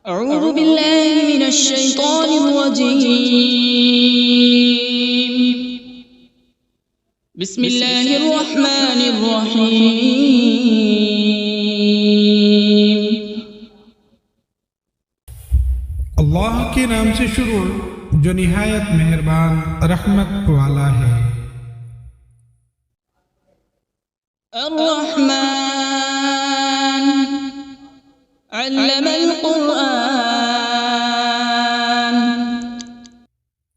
أعوذ بالله من الشيطان الرجيم. بسم الله الرحمن الرحيم. اللہ کے نام سے شروع جو نہایت مہربان رحمت والا ہے۔ الرحمن علم القرآن.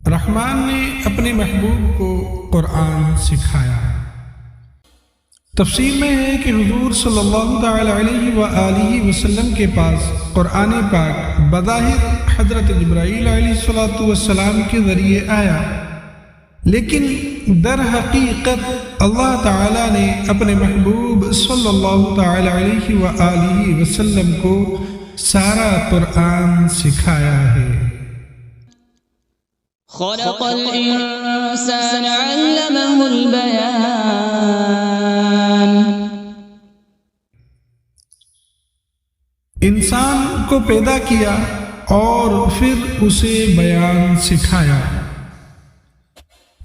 رحمان نے اپنے محبوب کو قرآن سکھایا۔ تفسیر میں ہے کہ حضور صلی اللہ تعالی علیہ وآلہ وسلم کے پاس قرآن پاک بظاہر حضرت جبرائیل علیہ السلام کے ذریعے آیا، لیکن در حقیقت اللہ تعالی نے اپنے محبوب صلی اللہ تعالی علیہ وآلہ وسلم کو سارا قرآن سکھایا ہے۔ خلق الإنسان علمه البيان. انسان کو پیدا کیا اور پھر اسے بیان سکھایا۔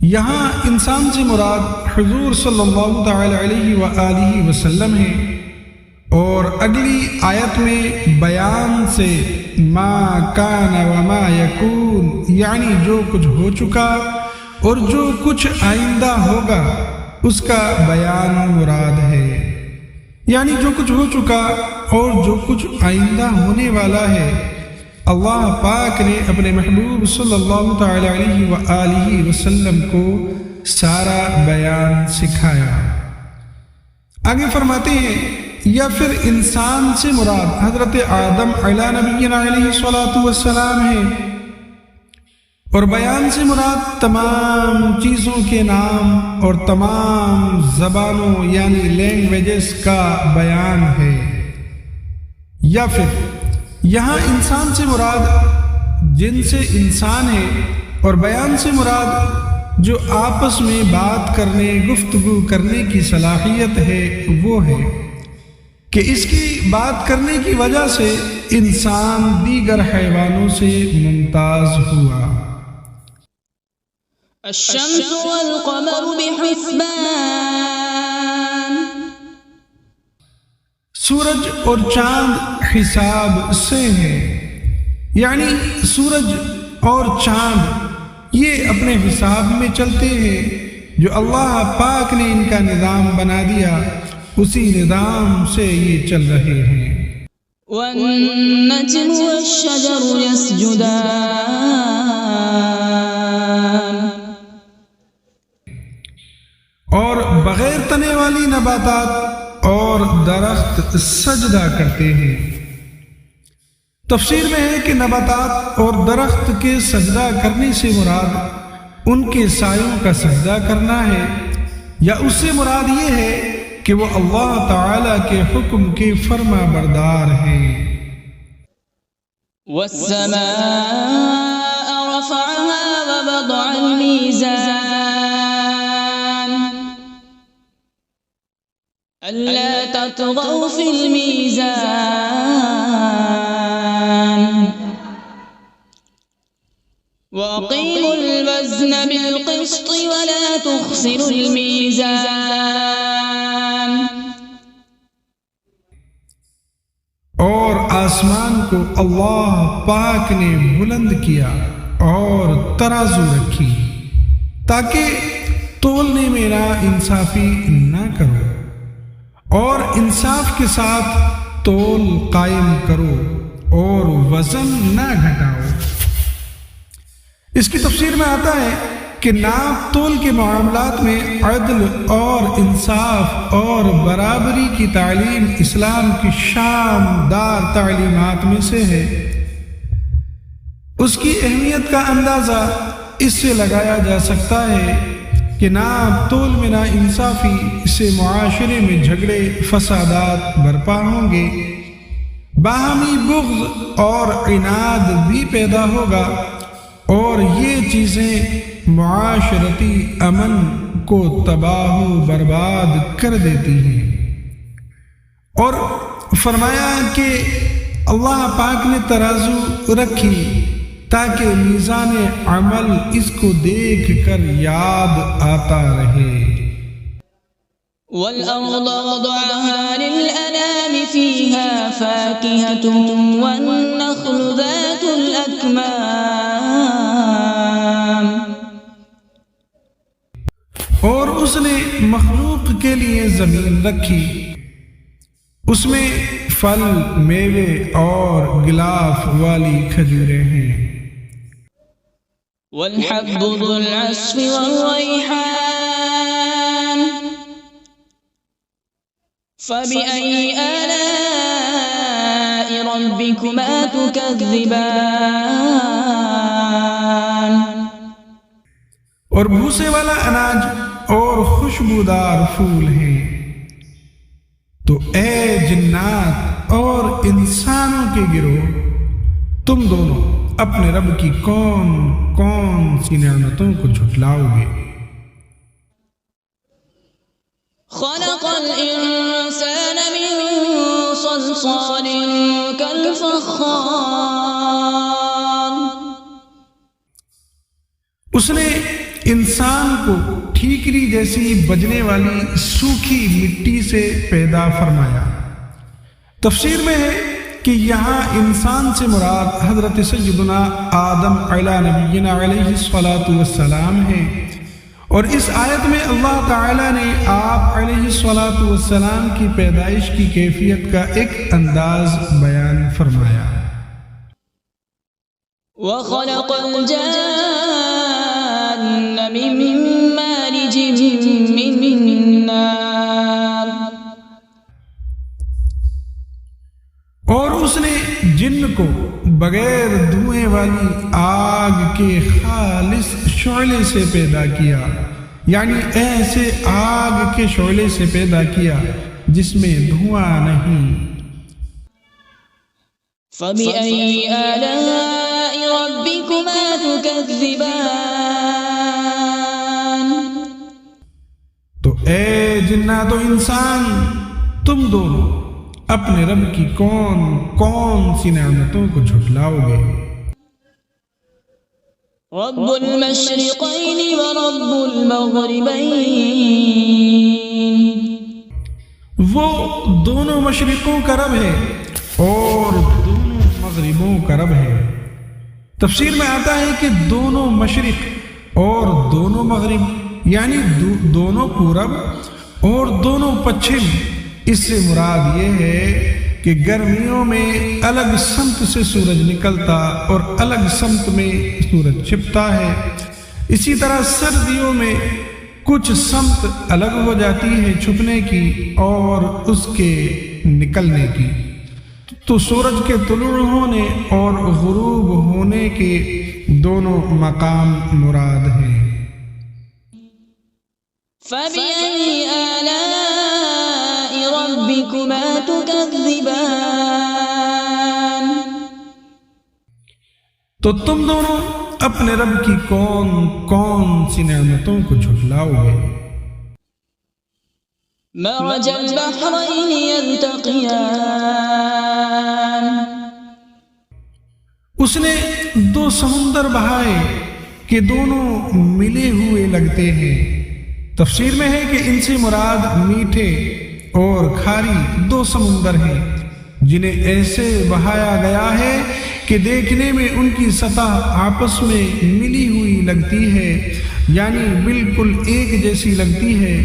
یہاں انسان سے مراد حضور صلی اللہ تعالی علیہ وآلہ وسلم ہے، اور اگلی آیت میں بیان سے ما کان وما یکون، یعنی جو کچھ ہو چکا اور جو کچھ آئندہ ہوگا اس کا بیان مراد ہے۔ یعنی جو کچھ ہو چکا اور جو کچھ آئندہ ہونے والا ہے، اللہ پاک نے اپنے محبوب صلی اللہ تعالی علیہ وآلہ وسلم کو سارا بیان سکھایا۔ آگے فرماتے ہیں یا پھر انسان سے مراد حضرت آدم علیہ نبینا علیہ السلام ہے، اور بیان سے مراد تمام چیزوں کے نام اور تمام زبانوں یعنی لینگویجز کا بیان ہے۔ یا پھر یہاں انسان سے مراد جن سے انسان ہے، اور بیان سے مراد جو آپس میں بات کرنے گفتگو کرنے کی صلاحیت ہے وہ ہے کہ اس کی بات کرنے کی وجہ سے انسان دیگر حیوانوں سے ممتاز ہوا۔ الشمس والقمر بحسبان. سورج اور چاند حساب سے ہے، یعنی سورج اور چاند یہ اپنے حساب میں چلتے ہیں، جو اللہ پاک نے ان کا نظام بنا دیا، اسی نظام سے یہ چل رہے ہیں۔ والنجم والشجر يسجدان. اور بغیر تنے والی نباتات اور درخت سجدہ کرتے ہیں۔ تفسیر میں ہے کہ نباتات اور درخت کے سجدہ کرنے سے مراد ان کے سایوں کا سجدہ کرنا ہے، یا اس سے مراد یہ ہے کہ وہ اللہ تعالی کے حکم کے فرما بردار ہیں۔ والسماء رفعها ووضع الميزان. ألا تطغوا في الميزان وأقيموا الوزن بالقسط ولا تخسروا الميزان. اور آسمان کو اللہ پاک نے بلند کیا اور ترازو رکھی، تاکہ تولنے میں نا انصافی نہ کرو، اور انصاف کے ساتھ تول قائم کرو اور وزن نہ گھٹاؤ۔ اس کی تفسیر میں آتا ہے کہ ناپ تول کے معاملات میں عدل اور انصاف اور برابری کی تعلیم اسلام کی شاندار تعلیمات میں سے ہے۔ اس کی اہمیت کا اندازہ اس سے لگایا جا سکتا ہے کہ ناپ تول میں نا انصافی سے معاشرے میں جھگڑے فسادات برپا ہوں گے، باہمی بغض اور عناد بھی پیدا ہوگا، اور یہ چیزیں معاشرتی امن کو تباہ و برباد کر دیتی ہیں۔ اور فرمایا کہ اللہ پاک نے ترازو رکھی تاکہ میزان عمل اس کو دیکھ کر یاد آتا رہے۔ وَالْأَرْضَ وَضَعَهَا لِلْأَنَامِ فِيهَا فَاكِهَةٌ وَالنَّخْلُ ذَاتُ الْأَكْمَامِ، اور اس نے مخلوق کے لیے زمین رکھی، اس میں پھل، میوے اور غلاف والی کھجوریں ہیں۔ وَالْحَبُّ ذُو الْعَصْفِ وَالرَّيْحَانُ فَبِأَيِّ آلَاءِ رَبِّكُمَا تُكَذِّبَانِ، اور بھوسے والا اناج اور خوشبودار پھول ہیں۔ تو اے جنات اور انسانوں کے گروہ، تم دونوں اپنے رب کی کون کون سی نعمتوں کو جھٹلاؤ گے؟ خلق الإنسان من صلصال كالفخار، اس نے انسان کو ٹھیکری جیسی بجنے والی سوکھی مٹی سے پیدا فرمایا۔ تفسیر میں ہے کہ یہاں انسان سے مراد حضرت سیدنا آدم علی نبینا علیہ الصلاۃ والسلام ہے، اور اس آیت میں اللہ تعالیٰ نے آپ علیہ الصلاۃ والسلام کی پیدائش کی کیفیت کا ایک انداز بیان فرمایا۔ وَخَلَقَ الْجَانَّ مِن مَّارِجٍ مِّن نَّارٍ، اور اس نے جن کو بغیر دھوئیں والی آگ کے خالص شعلے سے پیدا کیا، یعنی ایسے آگ کے شعلے سے پیدا کیا جس میں دھواں نہیں۔ فَبِأَيِّ آلَاءِ رَبِّكُمَا تُكَذِّبَانِ، تو اے جنات و انسان، تم دونوں اپنے رب کی کون کون سی نعمتوں کو جھٹلاؤ گے؟ رب المشرقین ورب المغربین، وہ دونوں مشرقوں کا رب ہے اور دونوں مغربوں کا رب ہے۔ تفسیر میں آتا ہے کہ دونوں مشرق اور دونوں مغرب، یعنی دونوں پورب اور دونوں پچھم، اس سے مراد یہ ہے کہ گرمیوں میں الگ سمت سے سورج نکلتا اور الگ سمت میں سورج چھپتا ہے، اسی طرح سردیوں میں کچھ سمت الگ ہو جاتی ہے چھپنے کی اور اس کے نکلنے کی۔ تو سورج کے طلوع ہونے اور غروب ہونے کے دونوں مقام مراد ہیں۔ فَبِأَيِّ آلَاءِ رَبِّكُمَا تُكَذِّبَانِ، تو تم دونوں اپنے رب کی کون کون سی نعمتوں کو جھٹلاؤ گے؟ مرج البحرین یلتقیان، اس نے دو سمندر بہائے کہ دونوں ملے ہوئے لگتے ہیں۔ تفسیر میں ہے کہ ان سے مراد میٹھے اور کھاری دو سمندر ہیں جنہیں ایسے بہایا گیا ہے کہ دیکھنے میں ان کی سطح آپس میں ملی ہوئی لگتی ہے، یعنی بالکل ایک جیسی لگتی ہے،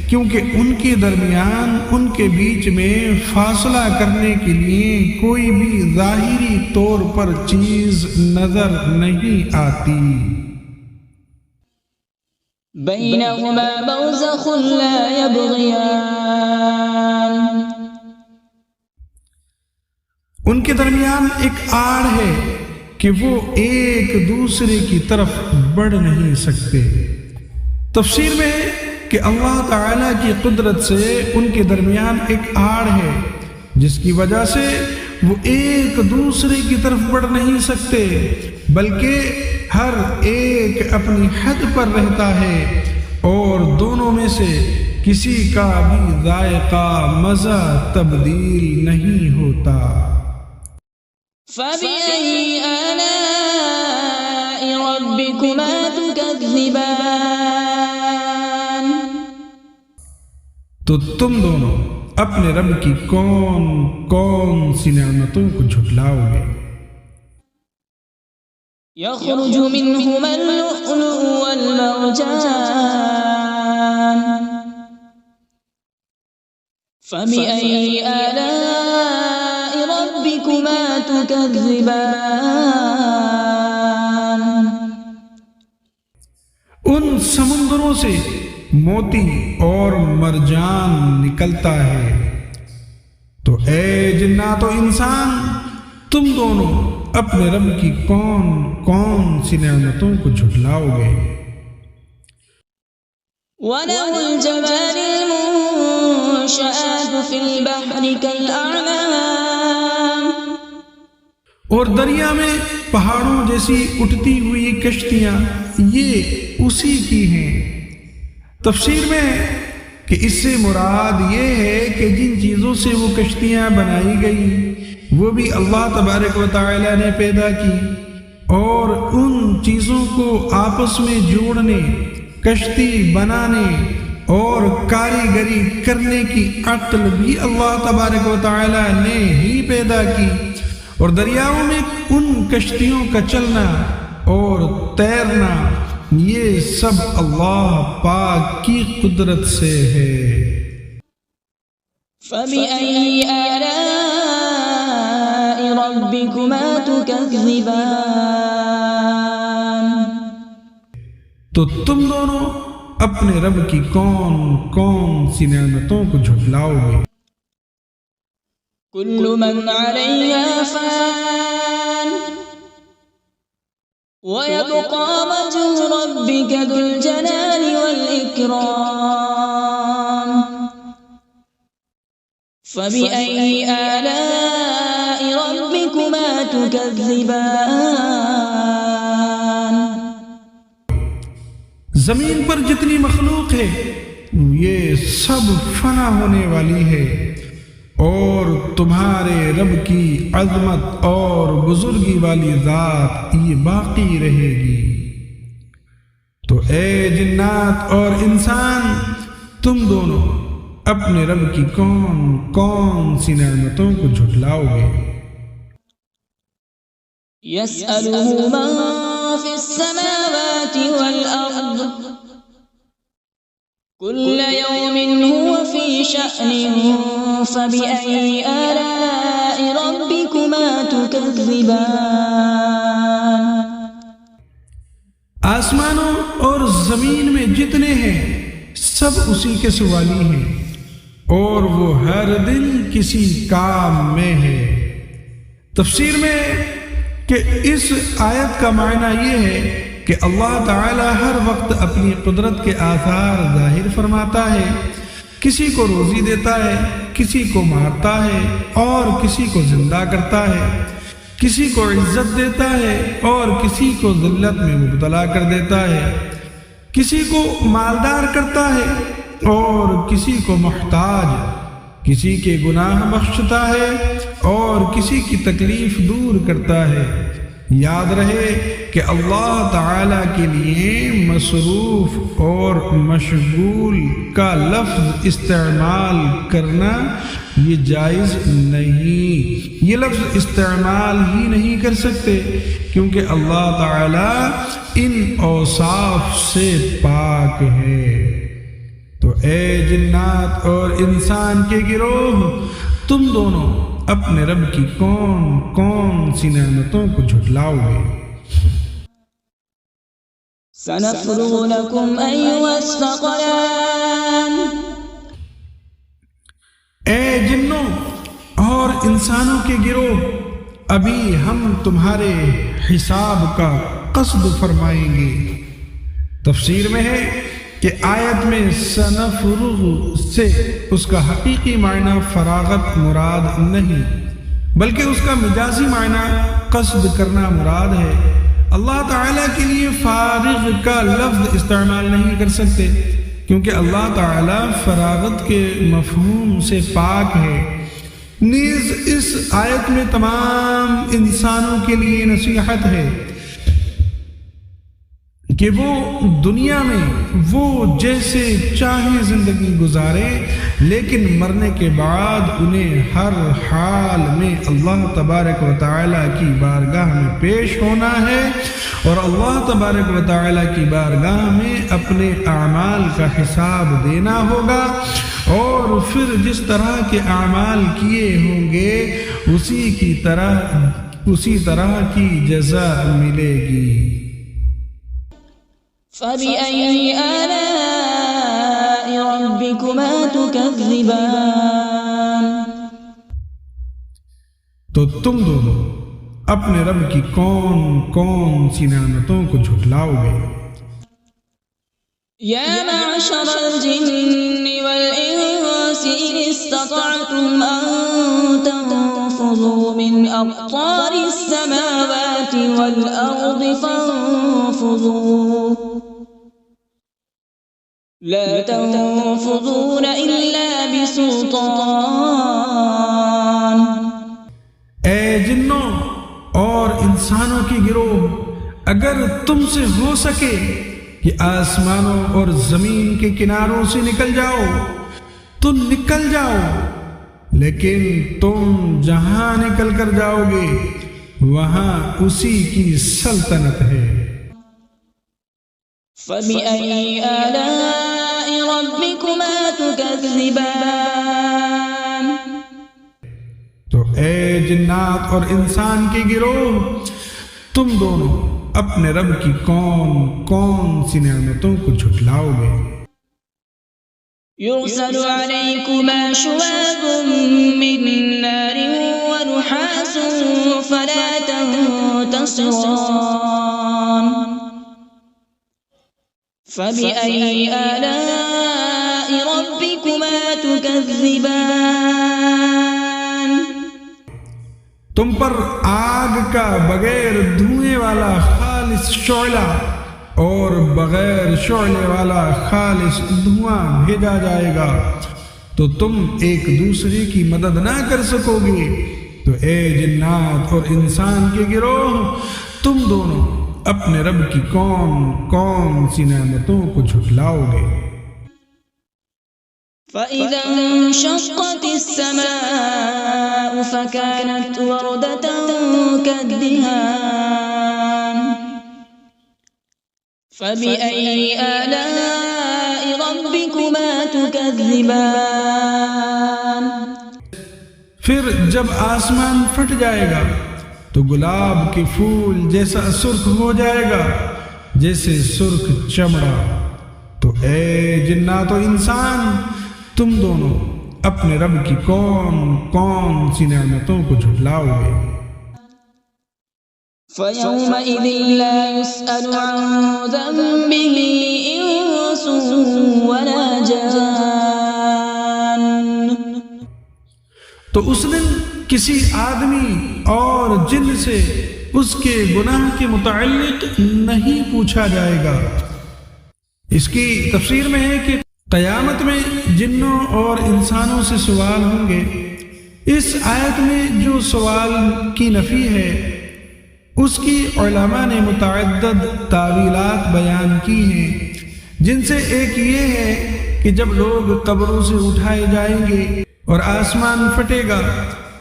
کیونکہ ان کے درمیان ان کے بیچ میں فاصلہ کرنے کے لیے کوئی بھی ظاہری طور پر چیز نظر نہیں آتی۔ بینہما برزخ لا یبغیان، ان کے درمیان ایک آڑ ہے کہ وہ ایک دوسرے کی طرف بڑھ نہیں سکتے۔ تفسیر میں ہے کہ اللہ تعالیٰ کی قدرت سے ان کے درمیان ایک آڑ ہے جس کی وجہ سے وہ ایک دوسرے کی طرف بڑھ نہیں سکتے، بلکہ ہر ایک اپنی حد پر رہتا ہے اور دونوں میں سے کسی کا بھی ذائقہ مزہ تبدیل نہیں ہوتا۔ فبأي آلاء ربكما تكذبان؟ تو تم دونوں اپنے رب کی کون کون سی نعمتوں کو جھٹلاؤ گے؟ يخرج منهما اللؤلؤ والمرجان فبأي آلاء ربكما تكذبان؟ ان سمندروں سے موتی اور مرجان نکلتا ہے۔ تو اے جنات و انسان، تم دونوں اپنے رب کی کون کون سی نعمتوں کو جھٹلاؤ گے؟ وَلَهُ الْجَوَارِ الْمُنشَآتُ فِي الْبَحْرِ كَالْأَعْلَامِ، اور دریا میں پہاڑوں جیسی اٹھتی ہوئی کشتیاں یہ اسی کی ہیں۔ تفسیر میں ہے کہ اس سے مراد یہ ہے کہ جن چیزوں سے وہ کشتیاں بنائی گئی وہ بھی اللہ تبارک و تعالی نے پیدا کی، اور ان چیزوں کو آپس میں جوڑنے، کشتی بنانے اور کاریگری کرنے کی عقل بھی اللہ تبارک و تعالی نے ہی پیدا کی، اور دریاؤں میں ان کشتیوں کا چلنا اور تیرنا یہ سب اللہ پاک کی قدرت سے ہے۔ فَبِأَيِّ آلَاءِ رَبِّكُمَا تُكَذِّبَانِ؟ تو تم دونوں اپنے رب کی کون کون سی نعمتوں کو جھٹلاؤ گے؟ كل من عليها فان ويبقى وجه ربك ذو الجلال والإكرام فبأي آلاء ربكما تكذبان؟ زمین پر جتنی مخلوق ہے یہ سب فنا ہونے والی ہے، اور تمہارے رب کی عظمت اور بزرگی والی ذات یہ باقی رہے گی۔ تو اے جنات اور انسان، تم دونوں اپنے رب کی کون کون سی نعمتوں کو جھٹلاؤ گے؟ يسأله من في السماوات والأرض كل يوم هو في شأن فبأي آلاء ربكما تكذبان؟ آسمانوں اور زمین میں جتنے ہیں سب اسی کے سوالی ہیں، اور وہ ہر دن کسی کام میں ہے۔ تفسیر میں کہ اس آیت کا معنی یہ ہے کہ اللہ تعالی ہر وقت اپنی قدرت کے آثار ظاہر فرماتا ہے، کسی کو روزی دیتا ہے، کسی کو مارتا ہے اور کسی کو زندہ کرتا ہے، کسی کو عزت دیتا ہے اور کسی کو ذلت میں مبتلا کر دیتا ہے، کسی کو مالدار کرتا ہے اور کسی کو محتاج، کسی کے گناہ بخشتا ہے اور کسی کی تکلیف دور کرتا ہے۔ یاد رہے کہ اللہ تعالی کے لیے مصروف اور مشغول کا لفظ استعمال کرنا یہ جائز نہیں، یہ لفظ استعمال ہی نہیں کر سکتے کیونکہ اللہ تعالی ان اوصاف سے پاک ہے۔ تو اے جنات اور انسان کے گروہ، تم دونوں اپنے رب کی کون کون سی نعمتوں کو جھٹلاؤ گے؟ سنفرغ لكم أيها الثقلان۔ اے جنوں اور انسانوں کے گروہ، ابھی ہم تمہارے حساب کا قصد فرمائیں گے۔ تفسیر میں ہے کہ آیت میں سنفرغ سے اس کا حقیقی معنی فراغت مراد نہیں، بلکہ اس کا مجازی معنی قصد کرنا مراد ہے۔ اللہ تعالیٰ کے لیے فارغ کا لفظ استعمال نہیں کر سکتے کیونکہ اللہ تعالیٰ فراغت کے مفہوم سے پاک ہے، نیز اس آیت میں تمام انسانوں کے لیے نصیحت ہے کہ وہ دنیا میں وہ جیسے چاہیں زندگی گزارے، لیکن مرنے کے بعد انہیں ہر حال میں اللہ تبارک و تعالیٰ کی بارگاہ میں پیش ہونا ہے، اور اللہ تبارک و تعالیٰ کی بارگاہ میں اپنے اعمال کا حساب دینا ہوگا، اور پھر جس طرح کے اعمال کیے ہوں گے اسی طرح کی جزا ملے گی۔ فبأي آلاء ربكما تكذبان؟ تو تم دونوں اپنے رب کی کون کون سی نعمتوں کو جھٹلاؤ گے؟ يا معشر الجن والإنس إن استطعتم أن تنفذوا من أقطار السماوات والأرض فانفذوا لا تنفذون إلا بسلطان۔ اے جنوں اور انسانوں کی گروہ، اگر تم سے ہو سکے کہ آسمانوں اور زمین کے کناروں سے نکل جاؤ تو نکل جاؤ، لیکن تم جہاں نکل کر جاؤ گے وہاں اسی کی سلطنت ہے۔ فبأي آلاء ربكما تكذبان؟ تو اے جنات اور انسان کے گروہ، تم دونوں اپنے رب کی کون کون سی نعمتوں کو جھٹلاؤ گے؟ يرسل عليكما شواظ من نار ونحاس فلا تنتصران۔ فبأي آلاء ربكما تكذبان؟ تم پر آگ کا بغیر دھوئیں والا خالص شعلہ اور بغیر شعلے والا خالص دھواں بھیجا جائے گا، تو تم ایک دوسرے کی مدد نہ کر سکو گے۔ تو اے جنات اور انسان کے گروہ، تم دونوں اپنے رب کی کون کون سی نعمتوں کو جھٹلاؤ گے؟ فإذا انشقت السماء فكانت وردة كالدهان۔ فبأي آلاء ربكما تكذبان؟ پھر جب آسمان پھٹ جائے گا تو گلاب کے پھول جیسا سرخ ہو جائے گا جیسے سرخ چمڑا۔ تو اے جنات و انسان، تم دونوں اپنے رب کی کون کون سی نعمتوں کو جھٹلاؤ گے؟ فيومئذ لا يسأل عن ذنبه إنس ولا جان۔ تو اس دن کسی آدمی اور جن سے اس کے گناہ کے متعلق نہیں پوچھا جائے گا۔ اس کی تفسیر میں ہے کہ قیامت میں جنوں اور انسانوں سے سوال ہوں گے۔ اس آیت میں جو سوال کی نفی ہے اس کی علماء نے متعدد تعویلات بیان کی ہیں، جن سے ایک یہ ہے کہ جب لوگ قبروں سے اٹھائے جائیں گے اور آسمان پھٹے گا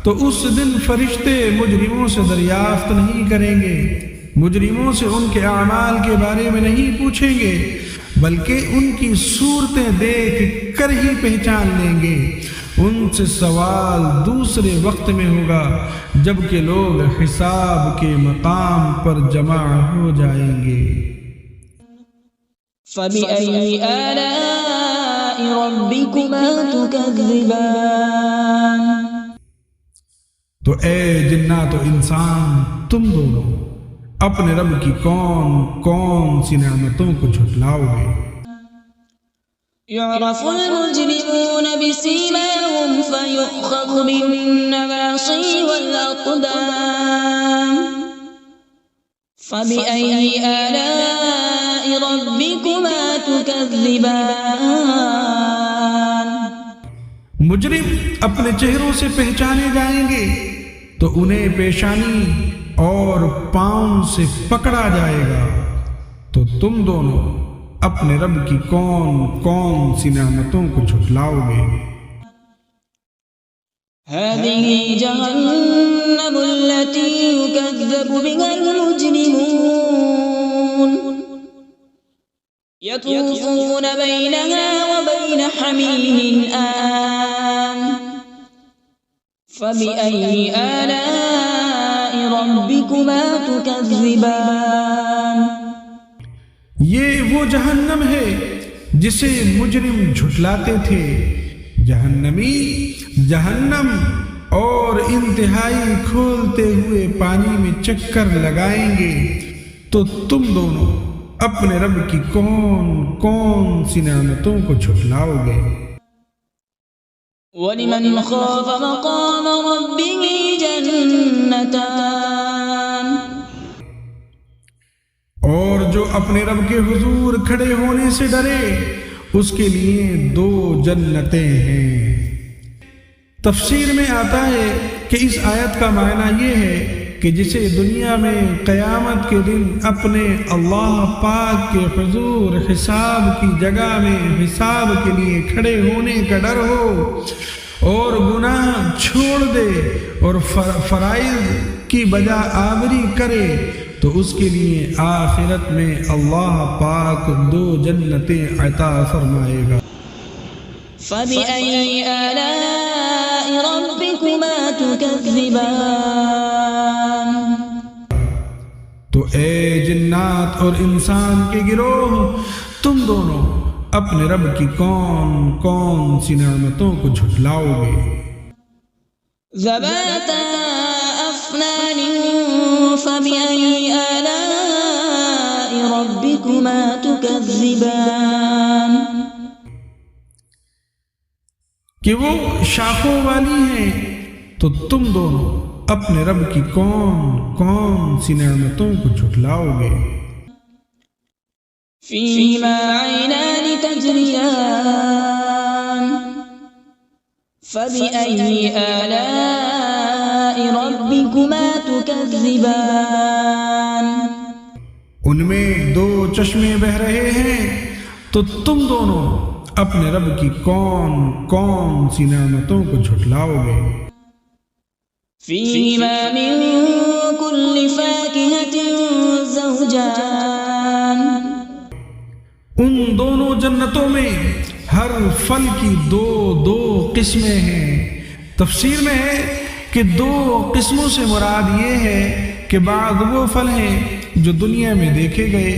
تو اس دن فرشتے مجرموں سے دریافت نہیں کریں گے، مجرموں سے ان کے اعمال کے بارے میں نہیں پوچھیں گے، بلکہ ان کی صورتیں دیکھ کر ہی پہچان لیں گے۔ ان سے سوال دوسرے وقت میں ہوگا جبکہ لوگ حساب کے مقام پر جمع ہو جائیں گے۔ فبأي آلاء ربكما تكذبان؟ تو اے جنات و انسان، تم دونوں اپنے رب کی کون کون سی نعمتوں کو جھٹلاؤ گے؟ يعرف المجرمون بسيماهم فيؤخذ بالنواصي والأقدام۔ فبأي آلاء ربكما تكذبان؟ مجرم اپنے چہروں سے پہچانے جائیں گے تو انہیں پیشانی اور پاؤں سے پکڑا جائے گا، تو تم دونوں اپنے رب کی کون کون سی نعمتوں کو جھٹلاؤ گے؟ هذه جهنم التي يكذب بها المجرمون يطوفون بينها وبين حميم آن فبأي آلاء ربكما تكذبان۔ یہ وہ جہنم ہے جسے مجرم جھٹلاتے تھے، جہنمی جہنم اور انتہائی کھولتے ہوئے پانی میں چکر لگائیں گے، تو تم دونوں اپنے رب کی کون کون سی نعمتوں کو جھٹلاؤ گے؟ وَلِمَنْ خَافَ مَقَامَ رَبِّهِ جَنَّتَانِ، اور جو اپنے رب کے حضور کھڑے ہونے سے ڈرے اس کے لیے 2 جنتیں ہیں۔ تفسیر میں آتا ہے کہ اس آیت کا معنی یہ ہے کہ جسے دنیا میں قیامت کے دن اپنے اللہ پاک کے حضور حساب کی جگہ میں حساب کے لیے کھڑے ہونے کا ڈر ہو اور گناہ چھوڑ دے اور فرائض کی بجا آوری کرے، تو اس کے لیے آخرت میں اللہ پاک 2 جنتیں عطا فرمائے گا۔ فَبِأَيِّ آلَاءِ رَبِّكُمَا تُكَذِّبَانِ۔ تو اے جنات اور انسان کے گروہ، تم دونوں اپنے رب کی کون کون سی نعمتوں کو جھٹلاؤ گے؟ ذَوَاتَا أَفْنَانٍ فَبِأَيِّ آلَاءِ رَبِّكُمَا تُكَذِّبَانِ۔ کہ وہ شاخوں والی ہیں، تو تم دونوں اپنے رب کی کون کون سی نعمتوں کو جھٹلاؤ گے؟ فِيهِمَا عَيْنَانِ تَجْرِيَانِ فَبِأَيِّ آلَاءِ رَبِّكُمَا تُكَذِّبَانِ۔ ان میں 2 چشمے بہہ رہے ہیں، تو تم دونوں اپنے رب کی کون کون سی نعمتوں کو جھٹلاؤ گے؟ فِيهِمَا مِن كُلِّ فَاكِهَةٍ زَوْجَانِ۔ ان دونوں جنتوں میں ہر پھل کی 2 قسمیں ہیں۔ تفسیر میں ہے کہ 2 قسموں سے مراد یہ ہے کہ بعض وہ پھل ہیں جو دنیا میں دیکھے گئے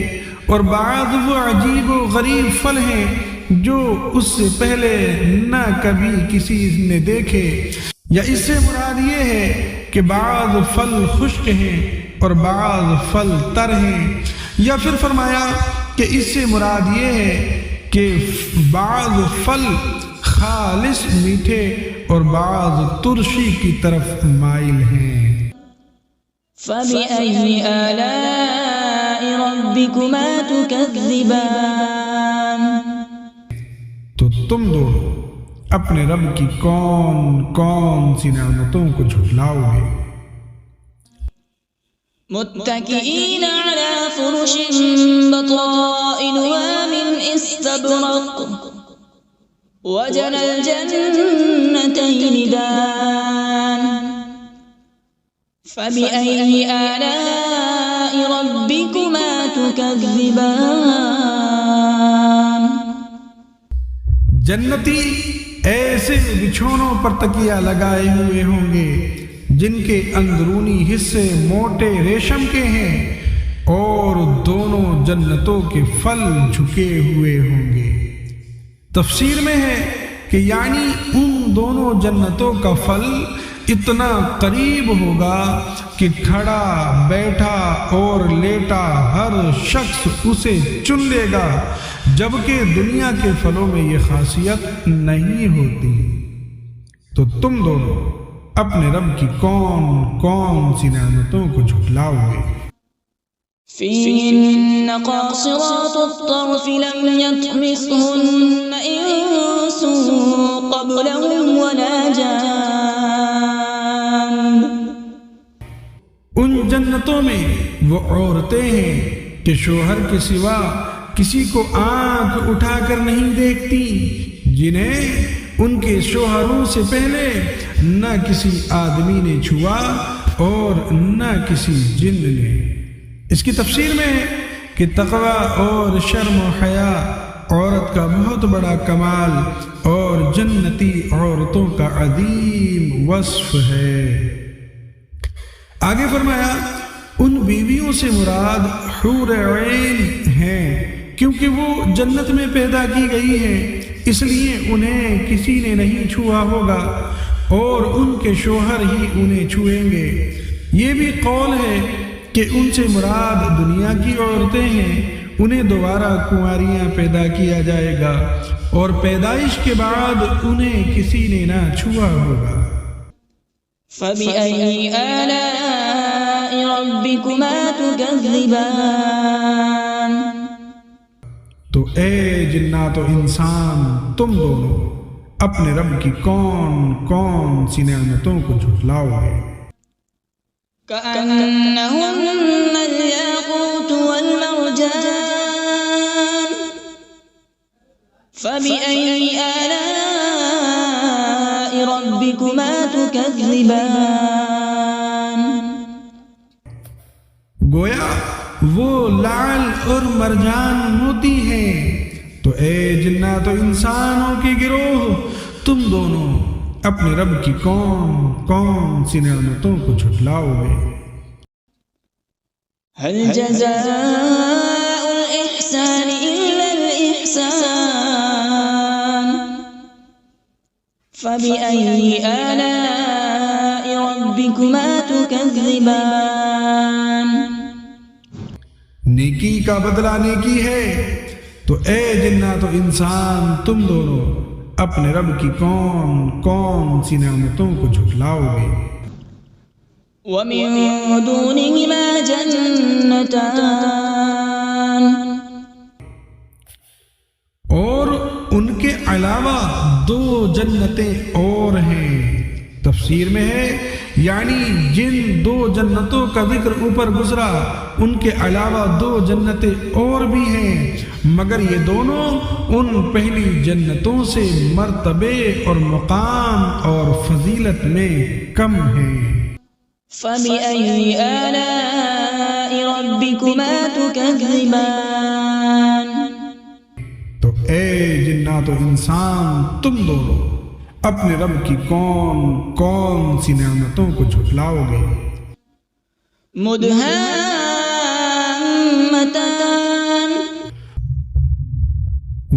اور بعض وہ عجیب و غریب پھل ہیں جو اس سے پہلے نہ کبھی کسی نے دیکھے، یا اس سے مراد یہ ہے کہ بعض پھل خشک ہیں اور بعض پھل تر ہیں، یا پھر فرمایا کہ اس سے مراد یہ ہے کہ بعض پھل خالص میٹھے اور بعض ترشی کی طرف مائل ہیں۔ فَبِأَيِّ آلَاءِ رَبِّكُمَا تُكَذِّبَانِ۔ تو تم دونوں اپنے رب کی کون کون سی نعمتوں کو جھٹلاؤ گے؟ متكئين على فرش بطائنها من استبرق وجنى الجنتين دان فبأي آلاء ربكما تكذبان۔ جنتی ایسے بچھونوں پر تکیہ لگائے ہوئے ہوں گے جن کے اندرونی حصے موٹے ریشم کے ہیں، اور دونوں جنتوں کے پھل جھکے ہوئے ہوں گے۔ تفسیر میں ہے کہ یعنی ان دونوں جنتوں کا پھل اتنا قریب ہوگا کہ کھڑا بیٹھا اور لیٹا ہر شخص اسے چن لے گا، جبکہ دنیا کے پھلوں میں یہ خاصیت نہیں ہوتی۔ تو تم دونوں اپنے رب کی کون کون سی نعمتوں کو جھٹلاؤ گے؟ فيهن قاصرات الطرف لم يطمثهن إنس قبلهم ولا جان. ان جنتوں میں وہ عورتیں ہیں کہ شوہر کے سوا کسی کو آنکھ اٹھا کر نہیں دیکھتی، جنہیں ان کے شوہروں سے پہلے نہ کسی آدمی نے چھوا اور نہ کسی جن نے. اس کی تفسیر میں ہے کہ تقوی اور شرم و حیا عورت کا بہت بڑا کمال اور جنتی عورتوں کا عظیم وصف ہے. آگے فرمایا ان بیویوں سے مراد حور عین ہیں، کیونکہ وہ جنت میں پیدا کی گئی ہیں، اس لیے انہیں کسی نے نہیں چھوا ہوگا اور ان کے شوہر ہی انہیں چھوئیں گے. یہ بھی قول ہے کہ ان سے مراد دنیا کی عورتیں ہیں، انہیں دوبارہ کنواریاں پیدا کیا جائے گا اور پیدائش کے بعد انہیں کسی نے نہ چھوا ہوگا. فَبِأَيِّ آلَاءِ رَبِّكُمَا تُكَذِّبَانِ. تو اے جنات و انسان، تم دونوں اپنے رب کی کون کون سی نعمتوں کو جھٹلاؤ گے؟ كأنهن الياقوت والمرجان. فبأي آلاء ربكما تكذبان. گویا وہ لعل اور مرجان موتی ہیں. تو اے جنات و انسانوں کے گروہ، تم دونوں اپنے رب کی کون کون سی نعمتوں کو جھٹلاؤ گے؟ هل جزاء الإحسان إلا الإحسان. فبأي آلاء ربكما تكذبان. نیکی کا بدلہ نیکی ہے. تو اے جنات و انسان، تم دونوں اپنے رب کی کون کون سی نعمتوں کو جھٹلاؤ گے؟ ومن دونهما جنتان. اور ان کے علاوہ دو جنتیں اور ہیں. تفسیر میں ہے یعنی جن دو جنتوں کا ذکر اوپر گزرا ان کے علاوہ دو جنتیں اور بھی ہیں، مگر یہ دونوں ان پہلی جنتوں سے مرتبے اور مقام اور فضیلت میں کم ہیں. فبأي آلاء ربكما تكذبان. تو اے جنات و انسان، تم دونوں اپنے رب کی کون کون سی نعمتوں کو جھٹلاؤ گے؟ مدهامتان.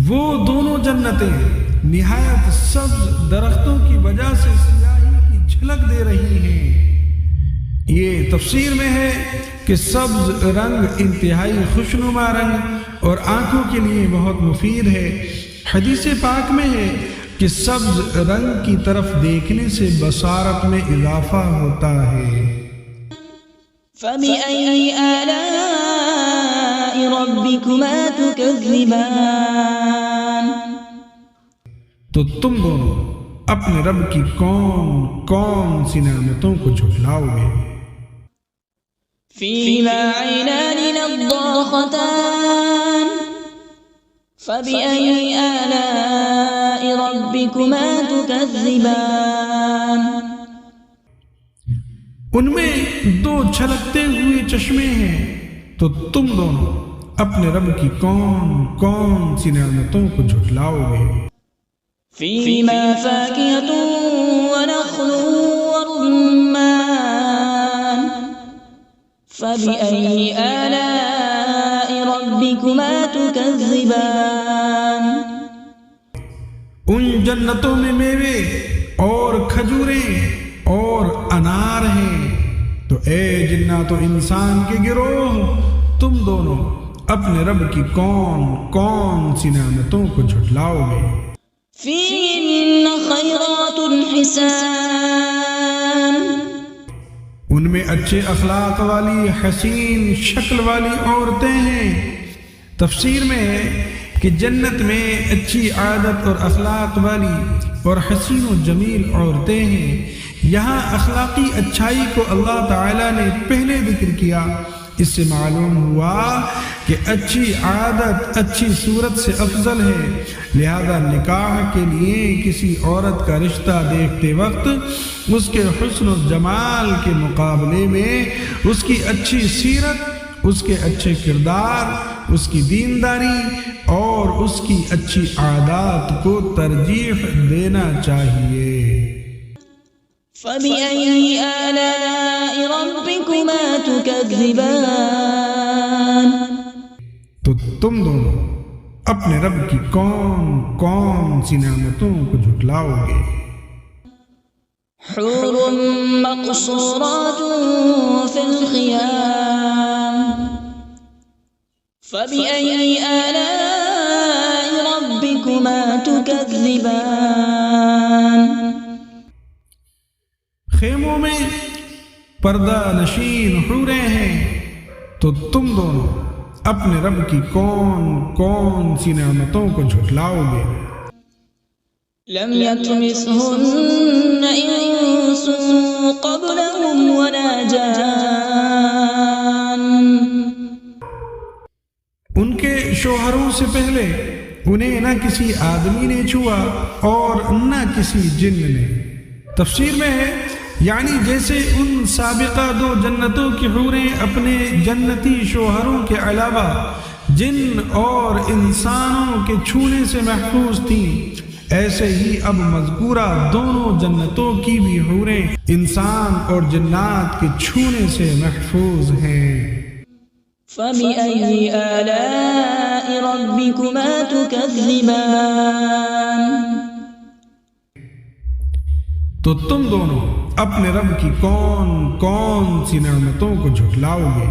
وہ دونوں جنتیں نہایت سبز درختوں کی وجہ سے سیاہی کی جھلک دے رہی ہیں. یہ تفسیر میں ہے کہ سبز رنگ انتہائی خوشنما رنگ اور آنکھوں کے لیے بہت مفید ہے. حدیث پاک میں ہے کہ سبز رنگ کی طرف دیکھنے سے بصارت میں اضافہ ہوتا ہے. فبأي آلاء ربكما تكذبان. تو تم دونوں اپنے رب کی کون کون سی نعمتوں کو جھٹلاؤ گے؟ فيهما عينان نضاختان. فبأي آلاء ربكما تكذبان. ان میں دو چھلکتے ہوئے چشمے ہیں. تو تم دونوں اپنے رب کی کون کون سی نعمتوں کو جھٹلاؤ گے؟ فيهما فاكهة ونخل ورمان. فبأي آلاء ربكما تكذبان. ان جنتوں میں میوے اور کھجوریں اور انار ہیں. تو اے جنات و انسان کے گروہ، تم دونوں اپنے رب کی کون کون سی نعمتوں کو جھٹلاؤ گے؟ فيهن خيرات حسان. ان میں اچھے اخلاق والی حسین شکل والی عورتیں ہیں۔ تفسیر میں ہے کہ جنت میں اچھی عادت اور اخلاق والی اور حسین و جمیل عورتیں ہیں۔ یہاں اخلاقی اچھائی کو اللہ تعالیٰ نے پہلے ذکر کیا۔ اس سے معلوم ہوا کہ اچھی عادت اچھی صورت سے افضل ہے، لہذا نکاح کے لیے کسی عورت کا رشتہ دیکھتے وقت اس کے حسن و جمال کے مقابلے میں اس کی اچھی سیرت، اس کے اچھے کردار، اس کی دینداری اور اس کی اچھی عادات کو ترجیح دینا چاہیے۔ فَبِأَيِّ آلَاءِ رَبِّكُمَا تُكَذِّبَانِ، تو تم دونوں اپنے رب کی کون کون سی نعمتوں کو جھٹلاؤ گے؟ حور مقصورات فی الخیام، فَبِأَيِّ آلَاءِ رَبِّكُمَا تُكَذِّبَانِ، خیموں میں پردہ نشین حوریں ہیں، تو تم دونوں اپنے رب کی کون کون سی نعمتوں کو جھٹلاؤ گے؟ لم يطمثهن انس قبلهم ولا جان، ان کے شوہروں سے پہلے انہیں نہ کسی آدمی نے چھوا اور نہ کسی جن نے۔ تفسیر میں ہے یعنی جیسے ان سابقہ دو جنتوں کی حوریں اپنے جنتی شوہروں کے علاوہ جن اور انسانوں کے چھونے سے محفوظ تھیں، ایسے ہی اب مذکورہ دونوں جنتوں کی بھی حوریں انسان اور جنات کے چھونے سے محفوظ ہیں۔ فَبِأَيِّ آلَاءِ رَبِّكُمَا تُكَذِّبَانِ، تو تم دونوں اپنے رب کی کون کون سی نعمتوں کو جھٹلاؤ گے؟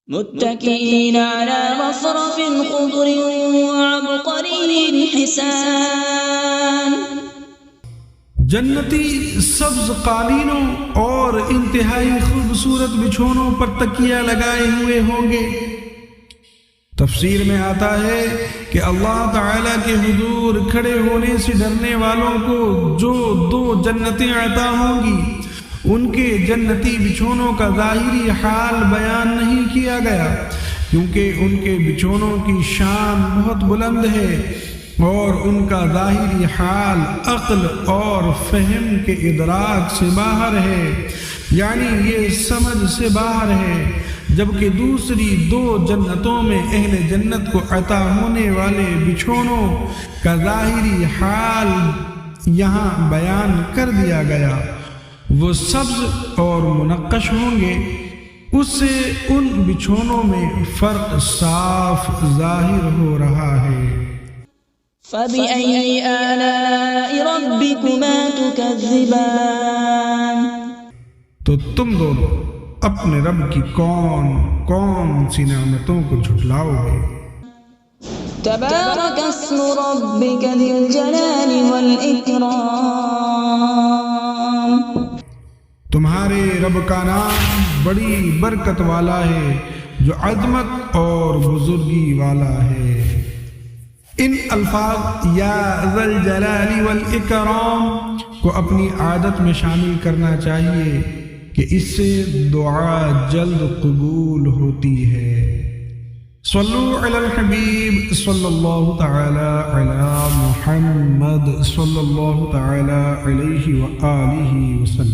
متكئين على رفرف خضر وعبقري حسان، جنتی سبز قالینوں اور انتہائی خوبصورت بچھونوں پر تکیہ لگائے ہوئے ہوں گے۔ تفسیر میں آتا ہے کہ اللہ تعالیٰ کے حضور کھڑے ہونے سے ڈرنے والوں کو جو دو جنتیں عطا ہوں گی، ان کے جنتی بچھونوں کا ظاہری حال بیان نہیں کیا گیا، کیونکہ ان کے بچھونوں کی شان بہت بلند ہے اور ان کا ظاہری حال عقل اور فہم کے ادراک سے باہر ہے، یعنی یہ سمجھ سے باہر ہے، جبکہ دوسری دو جنتوں میں اہل جنت کو عطا ہونے والے بچھونوں کا ظاہری حال یہاں بیان کر دیا گیا۔ وہ سبز اور منقش ہوں گے، اس سے ان بچھونوں میں فرق صاف ظاہر ہو رہا ہے۔ فَبِأَيِّ آلَاءِ رَبِّكُمَا تُكَذِّبَانِ، تو تم دونوں اپنے رب کی کون کون سی نعمتوں کو جھٹلاؤ گے؟ تبارک اسم ربک ذی الجلال والإکرام، تمہارے رب کا نام بڑی برکت والا ہے جو عظمت اور بزرگی والا ہے۔ ان الفاظ یا ذی الجلال والاکرام کو اپنی عادت میں شامل کرنا چاہیے کہ اس سے دعا جلد قبول ہوتی ہے۔ صلو علی الحبیب صلی اللہ تعالی علی محمد صلی اللہ تعالی علیہ وآلہ وسلم۔